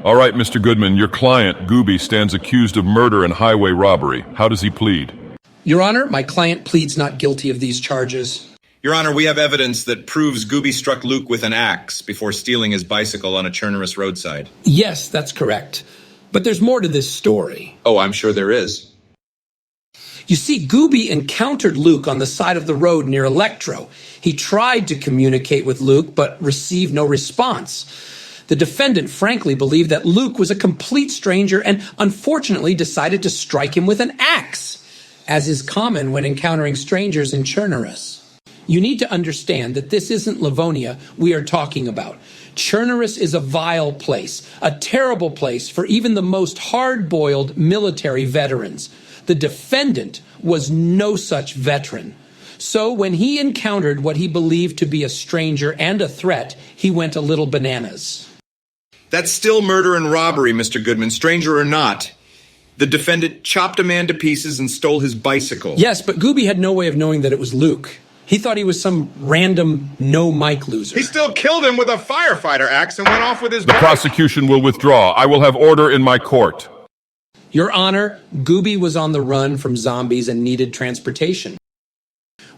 All right, Mr. Goodman, your client, Gooby, stands accused of murder and highway robbery. How does he plead? Your Honor, my client pleads not guilty of these charges. Your Honor, we have evidence that proves Gooby struck Luke with an axe before stealing his bicycle on a Chernerus roadside. Yes, that's correct. But there's more to this story. Oh, I'm sure there is. You see, Gooby encountered Luke on the side of the road near Electro. He tried to communicate with Luke, but received no response. The defendant frankly believed that Luke was a complete stranger and unfortunately decided to strike him with an axe, as is common when encountering strangers in Chernerus. You need to understand that this isn't Livonia we are talking about. Chernerus is a vile place, a terrible place for even the most hard-boiled military veterans. The defendant was no such veteran. So when he encountered what he believed to be a stranger and a threat, he went a little bananas. That's still murder and robbery, Mr. Goodman, stranger or not. The defendant chopped a man to pieces and stole his bicycle. Yes, but Gooby had no way of knowing that it was Luke. He thought he was some random no-mic loser. He still killed him with a firefighter axe and went off with his The bike. prosecution will withdraw. I will have order in my court. Your Honor, Gooby was on the run from zombies and needed transportation.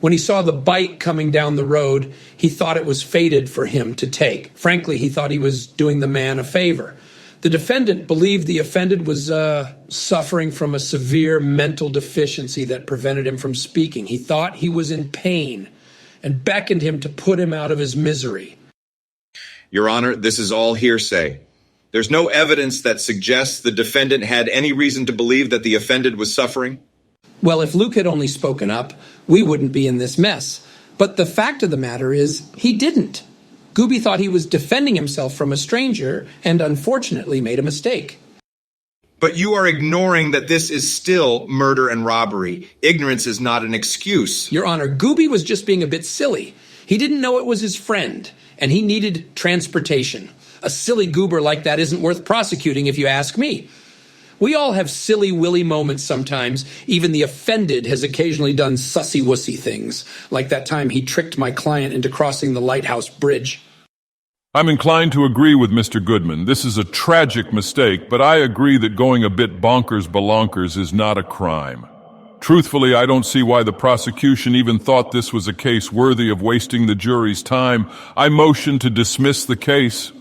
When he saw the bike coming down the road, he thought it was fated for him to take. Frankly, he thought he was doing the man a favor. The defendant believed the offended was suffering from a severe mental deficiency that prevented him from speaking. He thought he was in pain and beckoned him to put him out of his misery. Your Honor, this is all hearsay. There's no evidence that suggests the defendant had any reason to believe that the offended was suffering. Well, if Luke had only spoken up, we wouldn't be in this mess. But the fact of the matter is, he didn't. Gooby thought he was defending himself from a stranger and unfortunately made a mistake. But you are ignoring that this is still murder and robbery. Ignorance is not an excuse. Your Honor, Gooby was just being a bit silly. He didn't know it was his friend, and he needed transportation. A silly goober like that isn't worth prosecuting if you ask me. We all have silly-willy moments sometimes. Even the offended has occasionally done sussy-wussy things, like that time he tricked my client into crossing the lighthouse bridge. I'm inclined to agree with Mr. Goodman. This is a tragic mistake, but I agree that going a bit bonkers-balonkers is not a crime. Truthfully, I don't see why the prosecution even thought this was a case worthy of wasting the jury's time. I motion to dismiss the case.